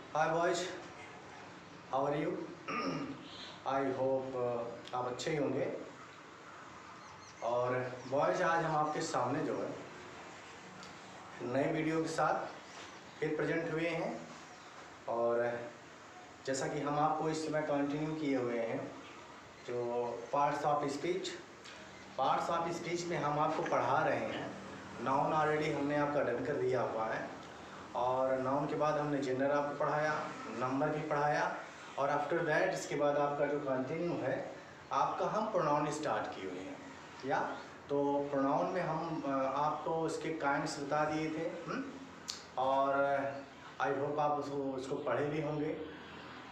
Hi boys, how are you? I hope आप अच्छे ही होंगे। और बॉयज, आज हम आपके सामने जो है नए वीडियो के साथ फिर प्रेजेंट हुए हैं। और जैसा कि हम आपको इस समय कंटिन्यू किए हुए हैं जो पार्ट्स ऑफ स्पीच में हम आपको पढ़ा रहे हैं। नाउन ऑलरेडी हमने आपका डन कर दिया हुआ है, और नाउन के बाद हमने जेंडर आपको पढ़ाया, नंबर भी पढ़ाया, और आफ्टर दैट इसके बाद आपका जो कंटिन्यू है आपका हम प्रोनाउन स्टार्ट किए हुए हैं। या तो प्रोनाउन में हम आपको इसके काइंड्स बता दिए थे, और आई होप आप उसको पढ़े भी होंगे।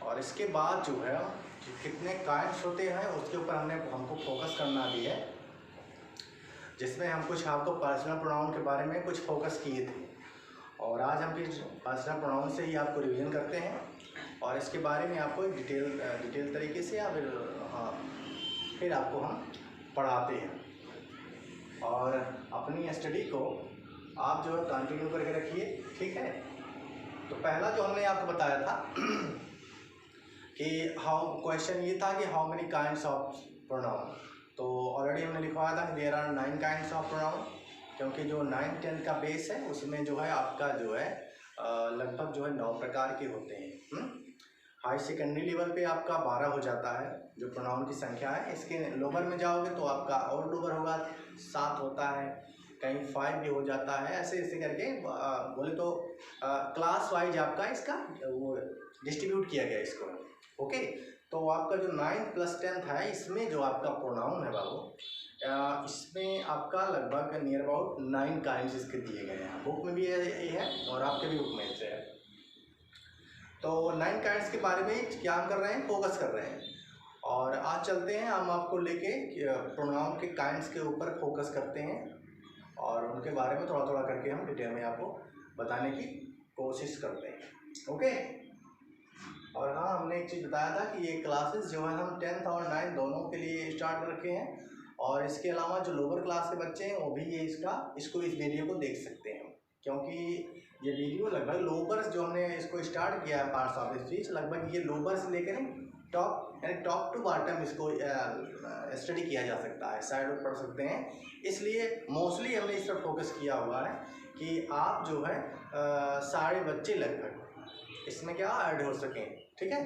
और इसके बाद जो है कितने काइंड्स होते हैं उसके ऊपर हमको फोकस करना भी है, जिसमें हम कुछ आपको पर्सनल प्रोनाउन के बारे में कुछ फोकस किए थे। और आज हम फिर पर्सनल प्रोनाउन से ही आपको रिवीजन करते हैं, और इसके बारे में आपको एक डिटेल तरीके से या फिर आपको हम पढ़ाते हैं। और अपनी स्टडी को आप जो है कंटिन्यू करके रखिए, ठीक है। तो पहला जो हमने आपको बताया था कि क्वेश्चन ये था कि how many kinds of pronoun. तो ऑलरेडी हमने लिखवाया था कि there are 9 kinds of pronoun, क्योंकि जो 9, 10 का बेस है उसमें जो है आपका जो है लगभग जो है 9 प्रकार के होते हैं। हाई सेकेंडरी लेवल पे आपका 12 हो जाता है जो प्रोनाउन की संख्या है। इसके लोअर में जाओगे तो आपका और लोअर होगा, 7 होता है, कहीं 5 भी हो जाता है। ऐसे ऐसे करके बोले तो क्लास वाइज आपका इसका वो डिस्ट्रीब्यूट किया गया इसको, ओके। तो आपका जो 9th + 10th है, इसमें जो आपका प्रोनाउन है बाबू, इसमें आपका लगभग नियर अबाउट 9 काइंड्स इसके दिए गए हैं। बुक में भी ये है और आपके भी बुक में से है। तो 9 काइंड्स के बारे में क्या हम कर रहे हैं, फोकस कर रहे हैं। और आज चलते हैं हम आपको लेके प्रोनाउन के काइंड्स के ऊपर फोकस करते हैं, और उनके बारे में थोड़ा थोड़ा करके हम डिटेल में आपको बताने की कोशिश करते हैं, ओके। और हाँ, हमने एक चीज़ बताया था कि ये क्लासेस जो है हम 10th और 9th दोनों के लिए स्टार्ट कर रखे हैं, और इसके अलावा जो लोअर क्लास के बच्चे हैं वो भी ये इस वीडियो को देख सकते हैं, क्योंकि ये वीडियो लगभग लोअर जो हमने इसको स्टार्ट किया है पार्ट्स ऑफ स्पीच, लगभग ये लोअर से लेकर टॉप टू बॉटम इसको स्टडी किया जा सकता है, साइड में पढ़ सकते हैं। इसलिए मोस्टली हमने इस पर फोकस किया हुआ है कि आप जो है सारे बच्चे लगभग इसमें क्या ऐड हो सकें, ठीक है।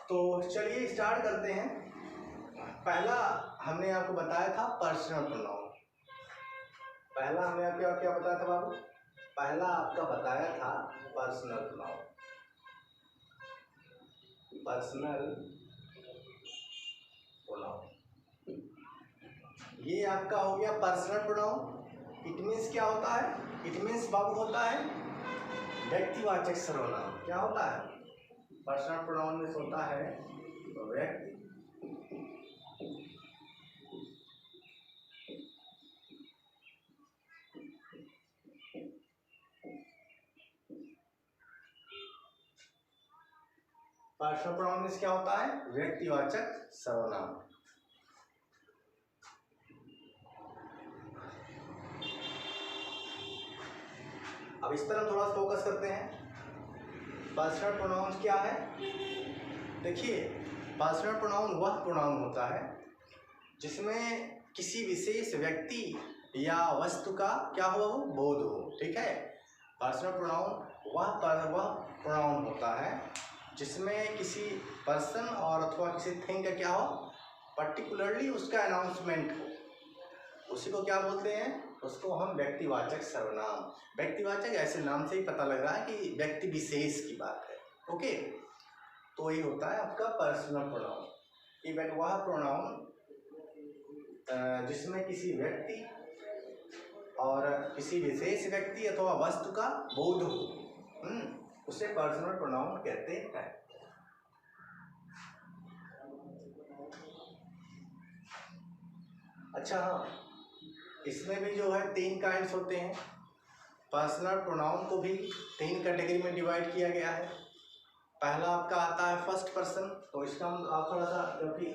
तो चलिए स्टार्ट करते हैं। पहला हमने आपको बताया था पर्सनल प्रोनाउन। पहला हमने आपको क्या बताया था बाबू? पहला आपका बताया था पर्सनल प्रोनाउन। पर्सनल प्रोनाउन ये आपका हो गया पर्सनल प्रोनाउन। इट मीन्स क्या होता है? इट मीन्स बाबू होता है व्यक्तिवाचक सर्वनाम। क्या होता है? पर्सनल प्रोनाउन में होता है व्यक्ति पर्सनल प्रोनाउन में क्या होता है? व्यक्तिवाचक सर्वनाम। अब इस पर हम थोड़ा फोकस करते हैं। पर्सनल प्रोनाउन क्या है? देखिए, पर्सनल प्रोनाउन वह प्रोनाउन होता है जिसमें किसी विशेष व्यक्ति या वस्तु का क्या हो, बोध हो, ठीक है। पर्सनल प्रोनाउन वह प्रोनाउन होता है जिसमें किसी पर्सन और अथवा किसी थिंग का क्या हो, पर्टिकुलरली उसका अनाउंसमेंट हो। उसी को क्या बोलते हैं? उसको हम व्यक्तिवाचक सर्वनाम। व्यक्तिवाचक ऐसे नाम से ही पता लग रहा है कि व्यक्ति विशेष की बात है, ओके। तो ये होता है आपका पर्सनल प्रोनाउन। इवन वह प्रोनाउन जिसमें किसी व्यक्ति और किसी विशेष व्यक्ति अथवा वस्तु का बोध हो, उसे पर्सनल प्रोनाउन कहते हैं। अच्छा हाँ, इसमें भी जो है 3 काइंड्स होते हैं। पर्सनल प्रोनाउन को भी 3 कैटेगरी में डिवाइड किया गया है। पहला आपका आता है फर्स्ट पर्सन। तो इसका हम आप थोड़ा सा, क्योंकि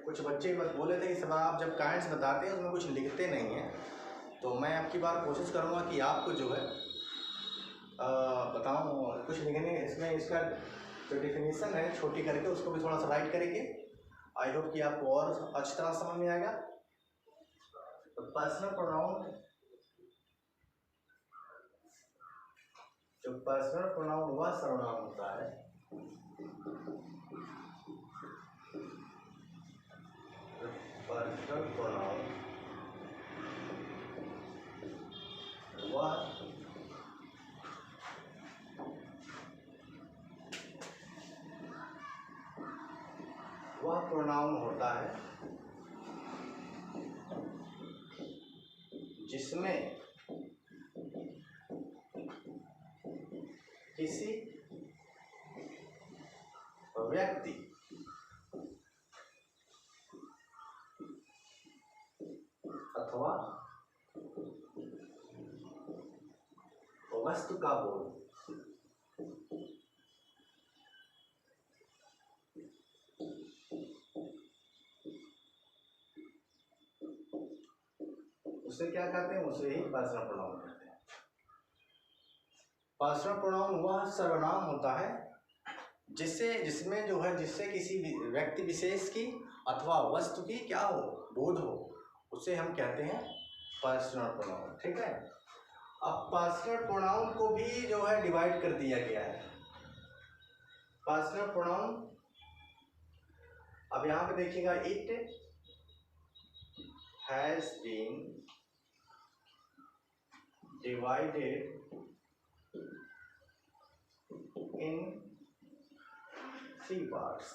कुछ बच्चे बोले थे कि सर आप जब काइंड्स बताते हैं उसमें कुछ लिखते नहीं हैं, तो मैं आपकी बार कोशिश करूँगा कि आपको जो है बताऊँ कुछ लिखने इसमें, इसका जो डिफिनीशन है छोटी करके उसको भी थोड़ा सा राइट करेंगे। आई होप कि आपको और अच्छी तरह समझ में आएगा। तो पर्सनल प्रोनाउन, जो पर्सनल प्रोनाउन वह सर्वनाम होता है पर्सनल प्रोनाउन वह प्रोनाउन होता है जिसमें किसी व्यक्ति अथवा वस्तु का बोध उसे क्या कहते हैं, उसे ही पर्सनल प्रोनाउन कहते हैं। पर्सनल प्रोनाउन वह सर्वनाम होता है जिसमें जो है जिससे किसी व्यक्ति विशेष की अथवा वस्तु की क्या हो, बोध हो, उसे हम कहते हैं पर्सनल प्रोनाउन। ठीक है। अब पर्सनल प्रोनाउन को भी जो है डिवाइड कर दिया गया है। पर्सनल प्रोनाउन, अब यहाँ पे देखिएगा, it has been divided in 3 parts.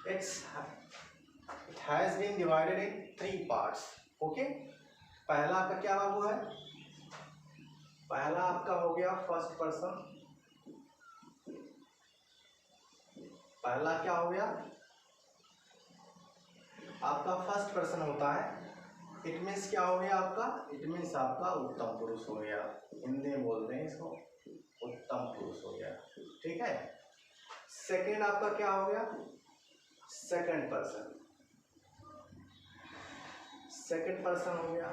It has been divided in 3 parts. Okay? पहला आपका क्या बाबू है, पहला आपका हो गया फर्स्ट पर्सन। पहला क्या हो गया आपका फर्स्ट पर्सन होता है। इट मीन्स क्या हो गया आपका, इट मीन्स आपका उत्तम पुरुष हो गया, हिंदी में बोलते हैं इसको उत्तम पुरुष हो गया। ठीक है। सेकंड आपका क्या हो गया, सेकंड पर्सन, सेकंड पर्सन हो गया।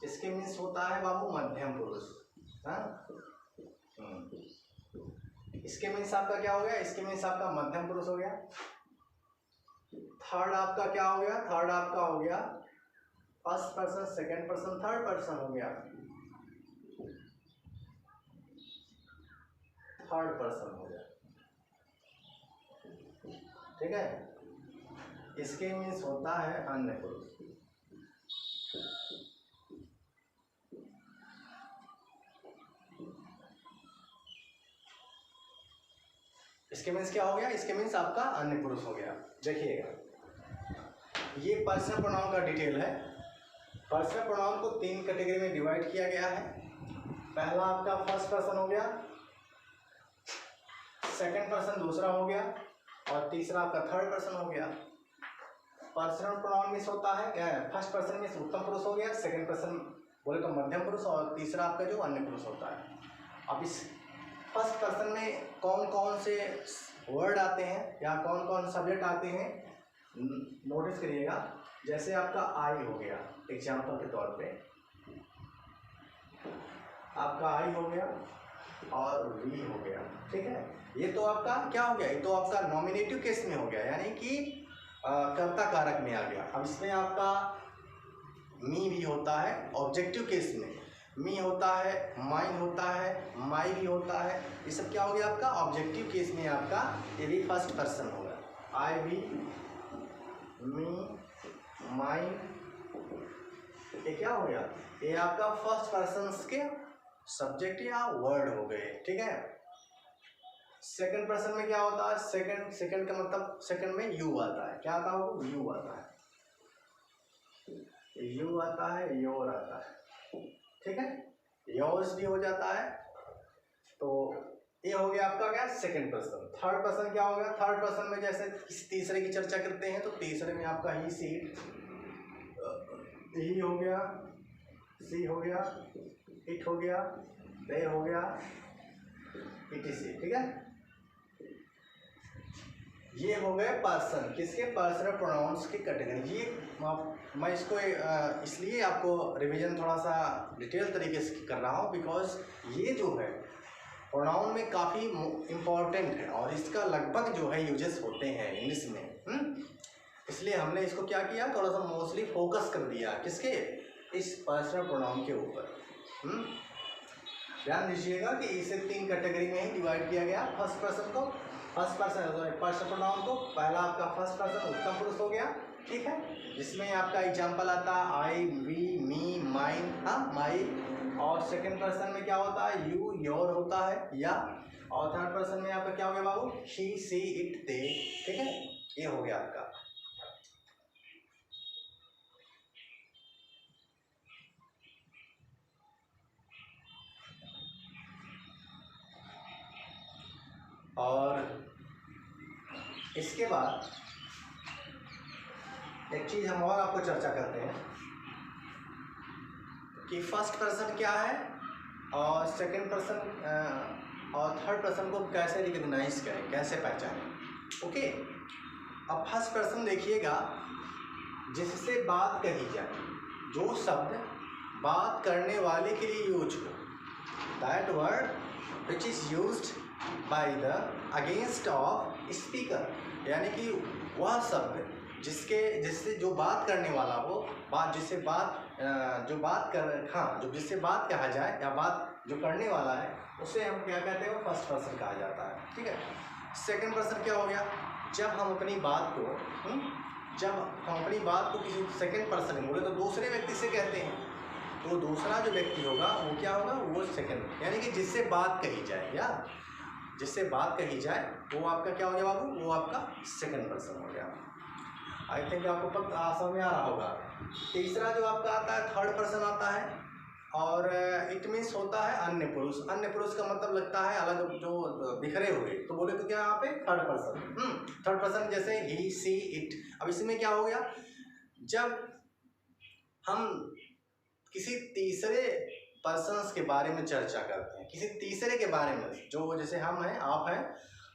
इसके मीन्स होता है बाबू मध्यम पुरुष। हाँ, इसके मीन्स आपका क्या हो गया, इसके मीन्स आपका मध्यम पुरुष हो गया। थर्ड आपका क्या हो गया, थर्ड आपका हो गया first person, second person, third person हो गया, थर्ड पर्सन हो गया। ठीक है। इसके मीन्स होता है अन्य पुरुष। इसके मीन्स क्या हो गया, इसके मीन्स आपका अन्य पुरुष हो गया। देखिएगा, ये पर्सनल प्रोनाउन का डिटेल है। पर्सनल प्रोनाउन को 3 कैटेगरी में डिवाइड किया गया है। पहला आपका फर्स्ट पर्सन हो गया, सेकंड पर्सन दूसरा हो गया, और तीसरा आपका थर्ड पर्सन हो गया। पर्सनल प्रोनाउन मीन्स होता है क्या है, फर्स्ट पर्सन मीन्स उत्तम पुरुष हो गया, सेकंड पर्सन बोले तो मध्यम पुरुष, और तीसरा आपका जो अन्य पुरुष होता है। अब इस फर्स्ट पर्सन में कौन कौन से वर्ड आते हैं या कौन कौन सब्जेक्ट आते हैं नोटिस करिएगा। जैसे आपका आई हो गया, एग्जाम्पल के तौर पे आपका आई हो गया और वी हो गया। ठीक है। ये तो आपका क्या हो गया, ये तो आपका नॉमिनेटिव केस में हो गया, यानी कि कर्ता कारक में आ गया। अब इसमें आपका मी भी होता है ऑब्जेक्टिव केस में, मी होता है, माइन होता है, माई भी होता है। ये सब क्या हो गया आपका ऑब्जेक्टिव केस में आपका, ये भी फर्स्ट पर्सन होगा। आई भी, मी, माइन, ये क्या हो गया, ये आपका फर्स्ट पर्सन के सब्जेक्ट या वर्ड हो गए। ठीक है। सेकंड पर्सन में क्या होता है, सेकंड का मतलब सेकंड में यू आता है। क्या आता है, यू आता है, यू आता है, योर आता है। ठीक है। योर्स भी हो जाता है। तो ये हो गया आपका क्या, सेकंड पर्सन। थर्ड पर्सन क्या हो गया, थर्ड पर्सन में जैसे किसी तीसरे की चर्चा करते हैं तो तीसरे में आपका ही सीट, ही हो गया, सी हो गया, इट हो गया, दे हो गया, इटीसी। ठीक है। ये हो गए पर्सन, किसके, पर्सनल प्रोनाउंस की कैटेगरी। ये मैं इसको इसलिए आपको रिवीजन थोड़ा सा डिटेल तरीके से कर रहा हूँ बिकॉज ये जो है प्रोनाउन में काफ़ी इम्पॉर्टेंट है और इसका लगभग जो है यूजेस होते हैं इंग्लिश में। इसलिए हमने इसको क्या किया, थोड़ा सा मोस्टली फोकस कर दिया किसके, इस पर्सनल प्रोनाउन के ऊपर। ध्यान दीजिएगा कि इसे 3 कैटेगरी में ही डिवाइड किया गया। फर्स्ट पर्सन को, फर्स्ट पर्सन पर्सनल प्रोनाउन को, पहला आपका फर्स्ट पर्सन उत्तम पुरुष हो गया, ठीक है, जिसमें आपका एग्जांपल आता है आई, वी, मी, माइन, हाँ माई। और सेकंड पर्सन में क्या होता है, यू, योर होता है, या। और थर्ड पर्सन में आपका क्या हो गया बाबू, शी, सी, इट, दे, ठीक है, ये हो गया आपका। और इसके बाद एक चीज़ हम और आपको चर्चा करते हैं कि फर्स्ट पर्सन क्या है और सेकंड पर्सन और थर्ड पर्सन को कैसे रिकग्नाइज करें, कैसे पहचानें। ओके, अब फर्स्ट पर्सन देखिएगा, जिससे बात कही जाए, जो शब्द बात करने वाले के लिए यूज हो, that word which is used by the against of speaker, यानी कि वह शब्द जिससे जो बात करने वाला हो, बात जिससे बात जो बात कर, हाँ, जो जिससे बात कहा जाए या बात जो करने वाला है, उसे हम क्या कहते हैं, वो फर्स्ट पर्सन कहा जाता है, ठीक है। सेकंड पर्सन क्या हो गया, जब हम अपनी बात को किसी सेकंड पर्सन में बोले तो दूसरे व्यक्ति से कहते हैं, तो दूसरा जो व्यक्ति होगा वो क्या होगा, वो सेकंड, यानी कि जिससे बात कही जाए या जिससे बात कही जाए, वो आपका क्या हो गया बाबू, वो आपका सेकंड पर्सन हो गया। आई थिंक आपको समझ में आ रहा होगा। तीसरा जो आपका आता है थर्ड पर्सन आता है, और इट मीन्स होता है अन्य पुरुष। अन्य पुरुष का मतलब लगता है अलग, जो बिखरे हुए, तो बोले तो क्या यहाँ पे थर्ड पर्सन। थर्ड पर्सन जैसे ही, सी, इट। अब इसमें क्या हो गया, जब हम किसी तीसरे पर्सन्स के बारे में चर्चा करते हैं, किसी तीसरे के बारे में, जो जैसे हम हैं, आप हैं,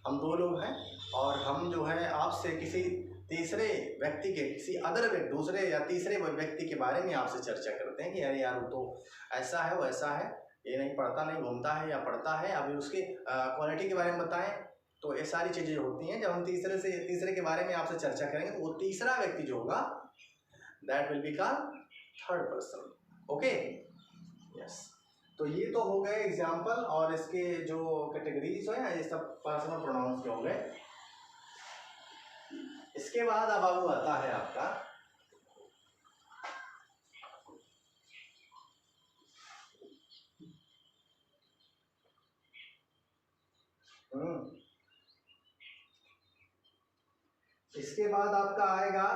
हम 2 लोग हैं, और हम जो है आपसे किसी तीसरे व्यक्ति के, किसी अदर दूसरे या तीसरे व्यक्ति के बारे में आपसे चर्चा करते हैं कि अरे यार वो तो ऐसा है, वैसा है, ये नहीं पढ़ता, नहीं घूमता है या पढ़ता है, अभी उसकी क्वालिटी के बारे में बताएं। तो ये सारी चीज़ें होती हैं। जब हम तीसरे के बारे में आपसे चर्चा करेंगे तो वो तीसरा व्यक्ति जो होगा, that will be called third person. Okay, yes. तो ये तो हो गए एग्जाम्पल, और इसके जो कैटेगरीज हैं ये सब पर्सनल प्रोनाउंस के हो गए। इसके बाद अब बाबू आता है आपका इसके बाद आपका आएगा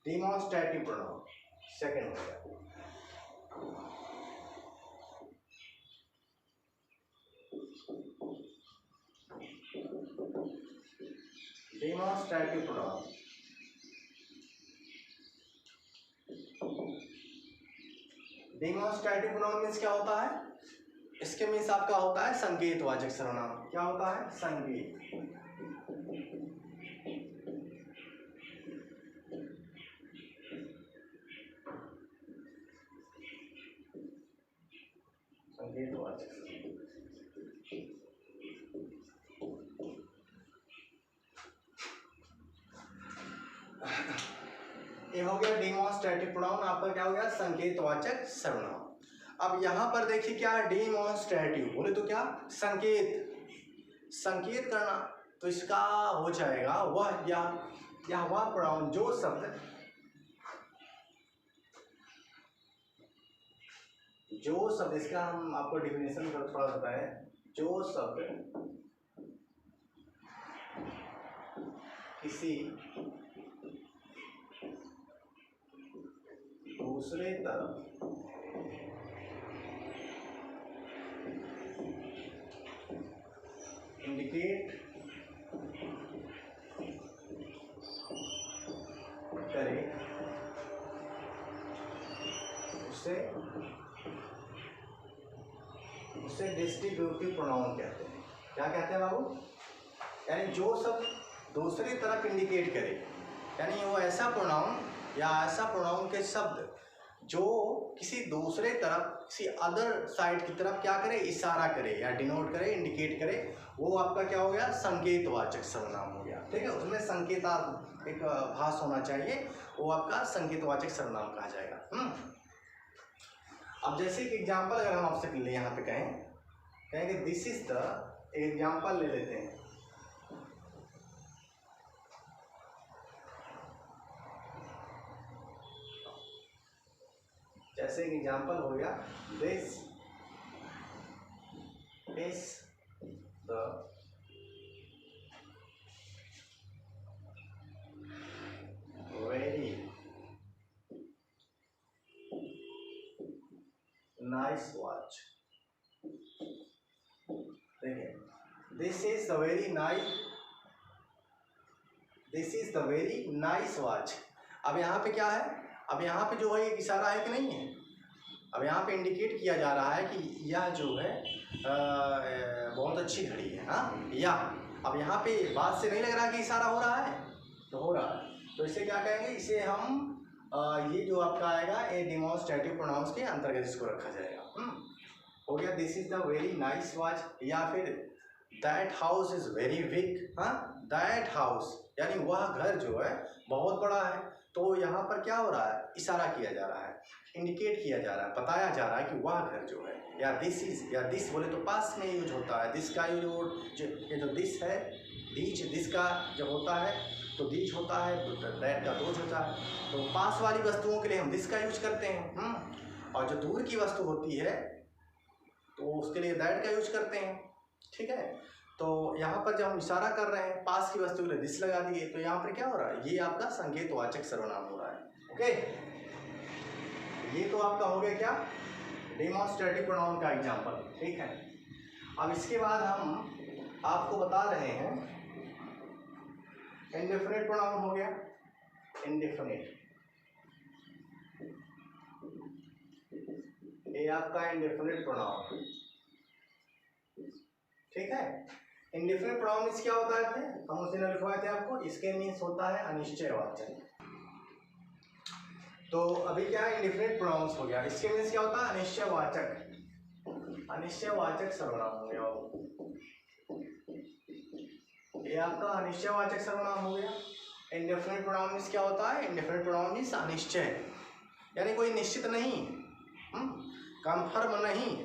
डिमॉन्स्ट्रेटिव प्रोनाउन, सेकंड हो गया। Demonstrative pronoun, demonstrative pronoun means क्या होता है, इसके मीन्स आपका होता है संकेतवाचक सर्वनाम। क्या होता है, संकेत। संकेतवाचक, ये हो गया डिमॉन्स्ट्रेटिव प्रोनाउन, आपका क्या हो गया, संकेतवाचक सर्वनाम। अब यहाँ पर देखिए क्या है, डिमॉन्स्ट्रेटिव बोले तो क्या, संकेत करना, तो इसका हो जाएगा वह या वह प्रोनाउन जो शब्द इसका हम आपको डिफिनेशन थोड़ा बताएं, जो शब्द किसी दूसरे तरफ इंडिकेट करे उसे डिस्ट्रीब्यूटिव प्रोनाउन कहते हैं। क्या कहते हैं बाबू, यानी जो शब्द दूसरी तरफ इंडिकेट करे, यानी वो ऐसा प्रोनाउन या ऐसा प्रोनाउन के शब्द जो किसी दूसरे तरफ, किसी अदर साइड की तरफ क्या करे, इशारा करे या डिनोट करे, इंडिकेट करे, वो आपका क्या हो गया, संकेतवाचक सर्वनाम हो गया। ठीक है, उसमें संकेता एक भास होना चाहिए, वो आपका संकेतवाचक सर्वनाम कहा जाएगा। अब जैसे कि एग्जाम्पल अगर हम आपसे यहाँ पे कहेंगे दिस इज द, एग्जाम्पल ले लेते हैं, जैसे एक एग्जाम्पल हो गया, this is the very nice watch. देखिए, this is the very nice watch. अब यहाँ पे क्या है, अब यहाँ पे जो है एक इशारा है कि नहीं है, अब यहाँ पे इंडिकेट किया जा रहा है कि यह जो है बहुत अच्छी घड़ी है। हाँ, या अब यहाँ पे बात से नहीं लग रहा कि इशारा हो रहा है, तो हो रहा है, तो इसे क्या कहेंगे, इसे हम ये जो आपका आएगा ए डिमॉन्स्ट्रेटिव प्रोनाउंस के अंतर्गत इसको रखा जाएगा। हो गया this is the very nice watch, या फिर that house is very big. हाँ, दैट हाउस यानी वह घर जो है बहुत बड़ा है, तो यहाँ पर क्या हो रहा है, इशारा किया जा रहा है, इंडिकेट किया जा रहा है, बताया जा रहा है कि वह घर जो है, या दिस इज, या दिस बोले तो पास में यूज होता है, दिस का यूज ये जो दिस है, दिस का जब होता है तो दीज होता है, तो दैट का दोज होता है, तो पास वाली वस्तुओं के लिए हम दिस का यूज करते हैं। और जो दूर की वस्तु होती है तो उसके लिए दैट का यूज करते हैं। ठीक है, तो यहाँ पर जब हम इशारा कर रहे हैं पास की वस्तु के लिए दिस लगा दिए, तो यहाँ पर क्या हो रहा है, ये आपका संकेतवाचक सर्वनाम हो रहा है। ओके, ये तो आपका हो गया क्या, डेमोन्स्ट्रेटिव प्रोनाउन का एग्जांपल। ठीक है, अब इसके बाद हम आपको बता रहे हैं इंडेफिनिट प्रोनाउन हो गया, इंडेफिनिट, ये आपका इंडेफिनिट प्रोनाउन। ठीक है, इंडेफिनिट प्रोनाउन मींस क्या होता है, हम उस दिन लिखवाए थे आपको, इसके मीन्स होता है अनिश्चयवाचक। तो अभी क्या है, इंडेफिनिट प्रोनाउंस हो गया, इसके मीन्स क्या होता है, अनिश्चयवाचक, अनिश्चयवाचक सर्वनाम हो गया, ये आपका अनिश्चयवाचक सर्वनाम हो गया। इंडेफिनिट प्रोनाउन मींस क्या होता है, इंडेफिनिट प्रोनाउन मींस अनिश्चय, यानी कोई निश्चित नहीं, कंफर्म नहीं,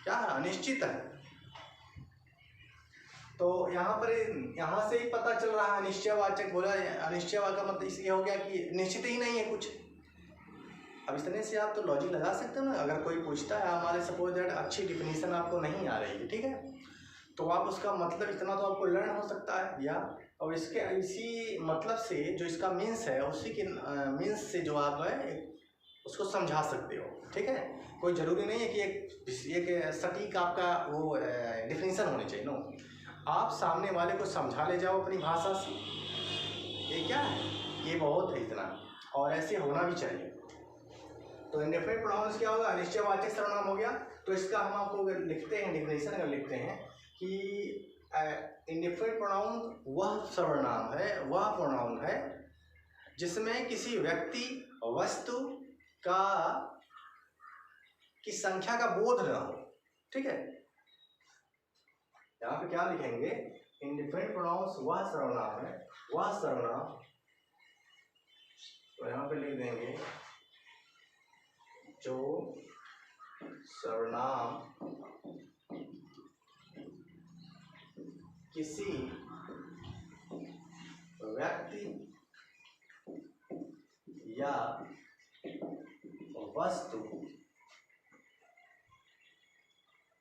क्या अनिश्चित है। तो यहाँ पर, यहाँ से ही पता चल रहा है अनिश्चयवाचक बोला, अनिश्चयवाचक का मतलब इसलिए हो गया कि निश्चित ही नहीं है कुछ। अब इस तरह से आप तो लॉजिक लगा सकते हो ना, अगर कोई पूछता है हमारे सपोज दैट अच्छी डिफिनीशन आपको नहीं आ रही है, ठीक है, तो आप उसका मतलब इतना तो आपको लर्न हो सकता है, या और इसके इसी मतलब से जो इसका मीन्स है, उसी के मीन्स से जो आप है उसको समझा सकते हो। ठीक है, कोई ज़रूरी नहीं है कि एक सटीक आपका वो डिफिनीशन होनी चाहिए, नो, आप सामने वाले को समझा ले जाओ अपनी भाषा से, ये क्या है, ये बहुत है इतना, और ऐसे होना भी चाहिए। तो इंडेफिनिट प्रोनाउंस क्या होगा, अनिश्चयवाचक सर्वनाम हो गया। तो इसका हम आपको अगर लिखते हैं, डिफिनेशन अगर लिखते हैं कि इंडेफिनिट प्रोनाउन वह सर्वनाम है, वह प्रोनाउन है जिसमें किसी व्यक्ति, वस्तु का की संख्या का बोध न हो। ठीक है, यहाँ पे क्या लिखेंगे, इंडेफिनिट प्रोनाउंस वह सर्वनाम है, वह सर्वनाम, तो यहाँ पे लिख देंगे जो सर्वनाम किसी व्यक्ति या वस्तु,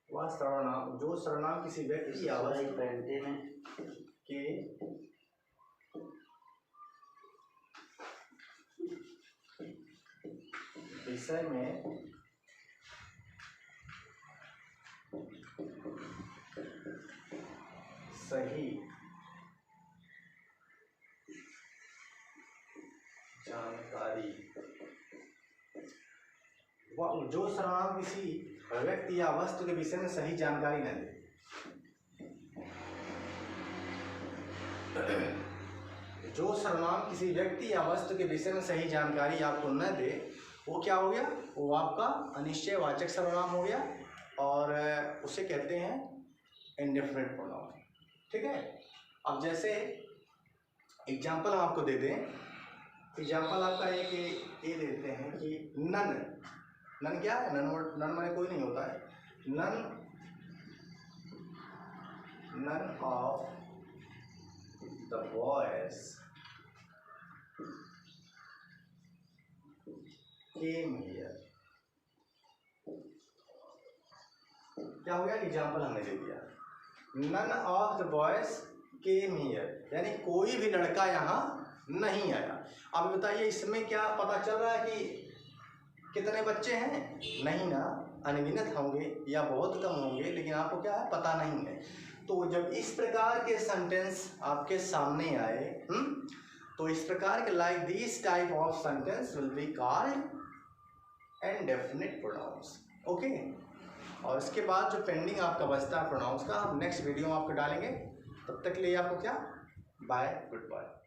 वह सर्वनाम, जो सर्वनाम किसी व्यक्ति या वस्तु के विषय में सही जानकारी, जो सर्वनाम किसी व्यक्ति या वस्तु के विषय में सही जानकारी न दे। जो सर्वनाम किसी व्यक्ति या वस्तु के विषय में सही जानकारी आपको न दे वो क्या हो गया, वो आपका अनिश्चयवाचक सर्वनाम हो गया और उसे कहते हैं इंडेफिनिट प्रोनाउन। ठीक है, अब जैसे एग्जाम्पल हम आपको दे दें, एग्जाम्पल आपका एक ये देते हैं कि नन, नन क्या है, नन माने कोई नहीं होता है, none of the boys came here. क्या हो गया, एग्जाम्पल हमने दे दिया, none of the boys came here, यानी कोई भी लड़का यहाँ नहीं आया। अब बताइए इसमें क्या पता चल रहा है कि कितने बच्चे हैं, नहीं ना, अनगिनत होंगे या बहुत कम होंगे, लेकिन आपको क्या है पता नहीं है। तो जब इस प्रकार के सेंटेंस आपके सामने आए तो इस प्रकार के like this type of sentence will be called indefinite pronouns. Okay, और इसके बाद जो पेंडिंग आपका बचता है प्रोनाउंस का, हम नेक्स्ट वीडियो में आपको डालेंगे। तब तक के लिए आपको क्या, बाय, गुड बाय।